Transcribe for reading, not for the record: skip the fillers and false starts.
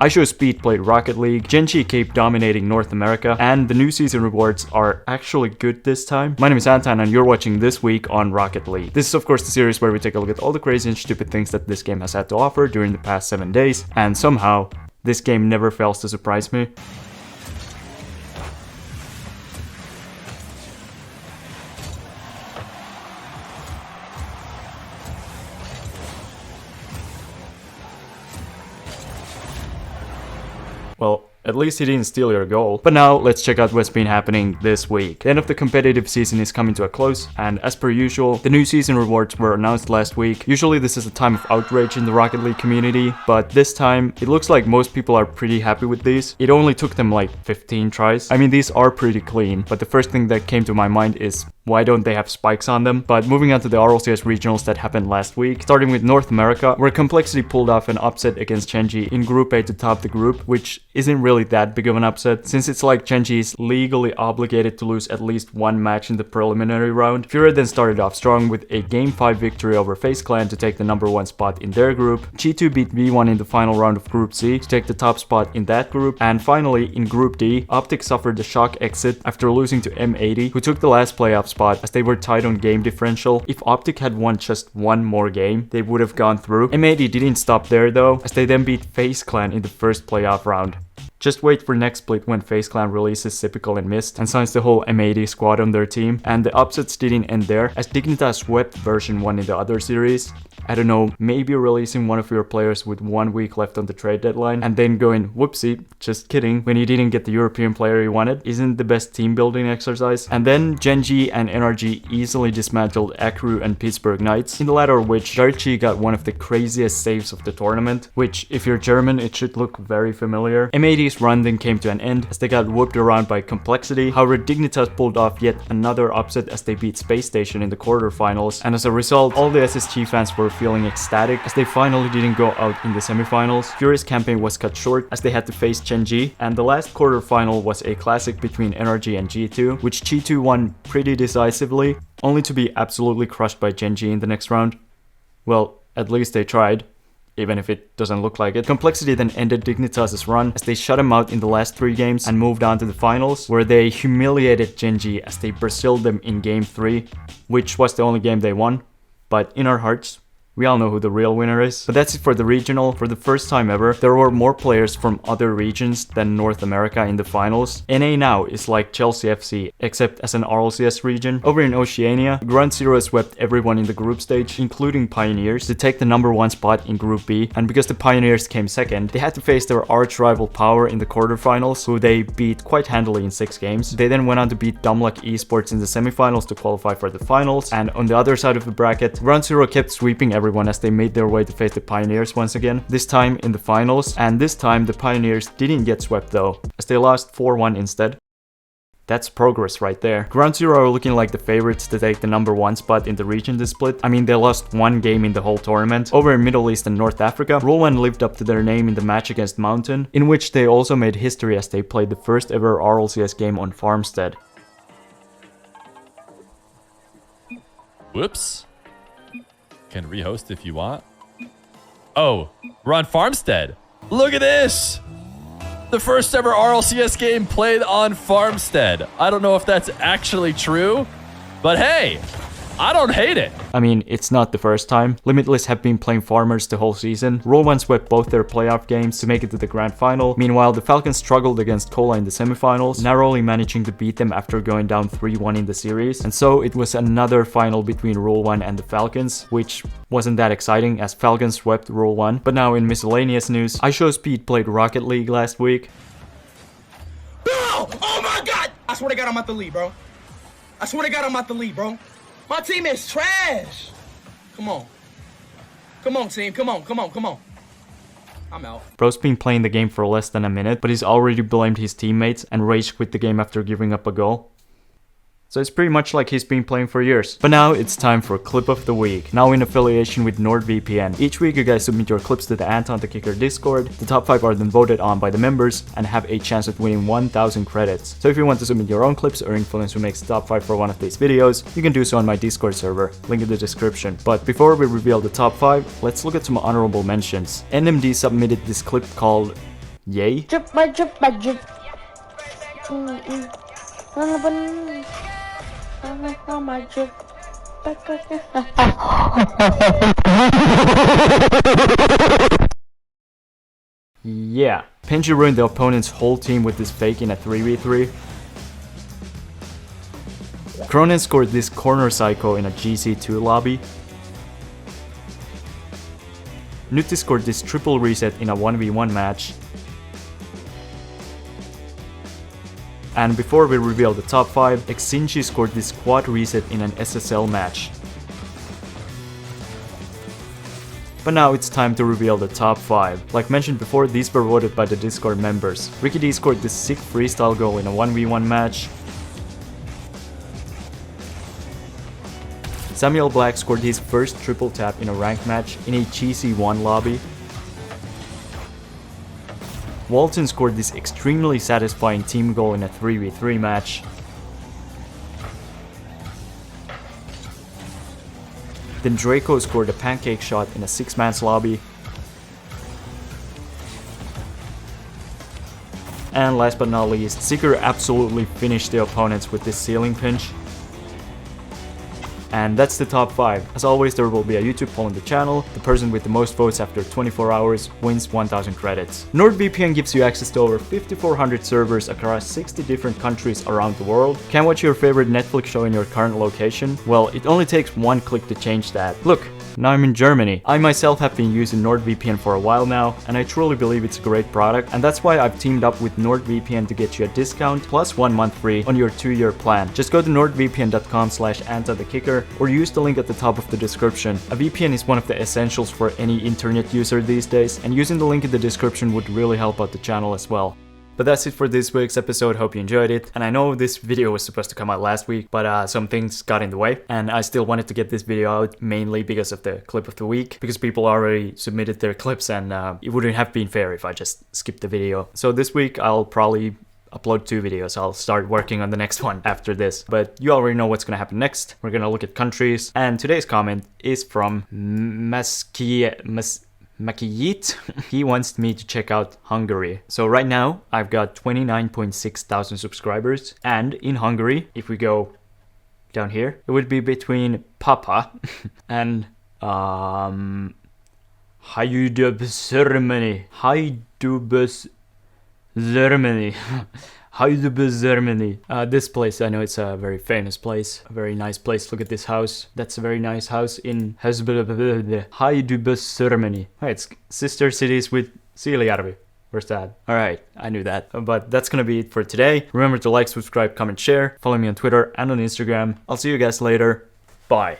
IShowSpeed played Rocket League, Gen.G kept dominating North America, and the new season rewards are actually good this time. My name is Anton and you're watching This Week on Rocket League. This is of course the series where we take a look at all the crazy and stupid things that this game has had to offer during the past 7 days, and somehow, this game never fails to surprise me. Well, at least he didn't steal your goal. But now, let's check out what's been happening this week. The end of the competitive season is coming to a close, and as per usual, the new season rewards were announced last week. Usually this is a time of outrage in the Rocket League community, but this time, it looks like most people are pretty happy with these. It only took them like 15 tries. I mean, these are pretty clean, but the first thing that came to my mind is, why don't they have spikes on them? But moving on to the RLCS regionals that happened last week, starting with North America, where Complexity pulled off an upset against Gen.G in Group A to top the group, which isn't really that big of an upset, since it's like Gen.G is legally obligated to lose at least one match in the preliminary round. Fury then started off strong with a Game 5 victory over FaZe Clan to take the #1 spot in their group. G2 beat V1 in the final round of Group C to take the top spot in that group. And finally, in Group D, Optic suffered a shock exit after losing to M80, who took the last playoff spot as they were tied on game differential. If Optic had won just one more game, they would have gone through. M80 didn't stop there though, as they then beat FaZe Clan in the first playoff round. Just wait for next split when FaZe Clan releases Syckor and Mist and signs the whole M80 squad on their team. And the upsets didn't end there, as Dignitas swept version 1 in the other series. I don't know, maybe releasing one of your players with 1 week left on the trade deadline and then going, whoopsie, just kidding, when you didn't get the European player you wanted, isn't the best team building exercise. And then Gen.G and NRG easily dismantled Akru and Pittsburgh Knights, in the latter of which Darchi got one of the craziest saves of the tournament, which if you're German it should look very familiar. M80's run then came to an end as they got whooped around by Complexity. However, Dignitas pulled off yet another upset as they beat Space Station in the quarterfinals, and as a result, all the SSG fans were feeling ecstatic as they finally didn't go out in the semifinals. Fury's campaign was cut short as they had to face Gen.G, and the last quarterfinal was a classic between NRG and G2, which G2 won pretty decisively, only to be absolutely crushed by Gen.G in the next round. Well, at least they tried, even if it doesn't look like it. Complexity then ended Dignitas' run as they shut him out in the last 3 games and moved on to the finals, where they humiliated Gen.G as they Braziled them in Game 3, which was the only game they won. But in our hearts, we all know who the real winner is. But that's it for the regional. For the first time ever, there were more players from other regions than North America in the finals. NA now is like Chelsea FC, except as an RLCS region. Over in Oceania, Ground-Zero swept everyone in the group stage, including Pioneers, to take the #1 spot in Group B. And because the Pioneers came second, they had to face their arch-rival Power in the quarterfinals, who they beat quite handily in 6 games. They then went on to beat Dumluck Esports in the semifinals to qualify for the finals. And on the other side of the bracket, Ground-Zero kept sweeping everyone as they made their way to face the Pioneers once again, this time in the finals, and this time the Pioneers didn't get swept though, as they lost 4-1 instead. That's progress right there. Ground-Zero are looking like the favorites to take the #1 spot in the region this split. I mean, they lost 1 game in the whole tournament. Over in Middle East and North Africa, Wltn lived up to their name in the match against Mountain, in which they also made history as they played the first ever RLCS game on Farmstead. Whoops. Can rehost if you want. Oh, we're on Farmstead. Look at this. The first ever RLCS game played on Farmstead. I don't know if that's actually true, but hey, I don't hate it. I mean, it's not the first time. Limitless have been playing Farmers the whole season. Wltn swept both their playoff games to make it to the grand final. Meanwhile, the Falcons struggled against Cola in the semifinals, narrowly managing to beat them after going down 3-1 in the series. And so it was another final between Wltn and the Falcons, which wasn't that exciting as Falcons swept Wltn. But now in miscellaneous news, IShowSpeed played Rocket League last week. No! Oh my god! I swear to god I'm at the lead, bro. I swear to god I'm at the lead, bro. My team is trash. Come on. Come on, team. Come on, come on, come on. I'm out. Bro's been playing the game for less than a minute, but he's already blamed his teammates and rage quit the game after giving up a goal. So it's pretty much like he's been playing for years. But now it's time for Clip of the Week, now in affiliation with NordVPN. Each week you guys submit your clips to the AntonTheKicker Discord. The top 5 are then voted on by the members and have a chance at winning 1000 credits. So if you want to submit your own clips or influence who makes the top 5 for one of these videos, you can do so on my Discord server, link in the description. But before we reveal the top 5, let's look at some honorable mentions. NMD submitted this clip called Yay. Drip by drip by drip. My drip. Yeah, Penji ruined the opponent's whole team with this fake in a 3v3. Cronin scored this corner psycho in a GC2 lobby. Nutti scored this triple reset in a 1v1 match. And before we reveal the top 5, Xinchi scored this quad reset in an SSL match. But now it's time to reveal the top 5. Like mentioned before, these were voted by the Discord members. Ricky D scored this sick freestyle goal in a 1v1 match. samaelblack scored his first triple tap in a ranked match in a GC1 lobby. Wltn scored this extremely satisfying team goal in a 3v3 match. Then Draco scored a pancake shot in a 6-man lobby. And last but not least, Syckor absolutely finished the opponents with this ceiling pinch. And that's the top 5. As always, there will be a YouTube poll on the channel. The person with the most votes after 24 hours wins 1000 credits. NordVPN gives you access to over 5400 servers across 60 different countries around the world. Can watch your favorite Netflix show in your current location? Well, it only takes one click to change that. Look, now I'm in Germany. I myself have been using NordVPN for a while now, and I truly believe it's a great product, and that's why I've teamed up with NordVPN to get you a discount plus 1 month free on your 2-year plan. Just go to nordvpn.com/AntonTheKicker or use the link at the top of the description. A VPN is one of the essentials for any internet user these days, and using the link in the description would really help out the channel as well. But that's it for this week's episode, hope you enjoyed it. And I know this video was supposed to come out last week, but some things got in the way. And I still wanted to get this video out mainly because of the clip of the week, because people already submitted their clips and it wouldn't have been fair if I just skipped the video. So this week I'll probably upload 2 videos. I'll start working on the next one after this. But you already know what's gonna happen next. We're gonna look at countries. And today's comment is from Makiyit. He wants me to check out Hungary. So right now I've got 29.6 thousand subscribers, and in Hungary, if we go down here, it would be between Papa and Hajdubsgermany. Hajdubsgermany. This place, I know it's a very famous place, a very nice place. Look at this house. That's a very nice house in Hajdubsgermany. It's sister cities with Siilijärvi. Where's that? Alright, I knew that. But that's gonna be it for today. Remember to like, subscribe, comment, share. Follow me on Twitter and on Instagram. I'll see you guys later. Bye.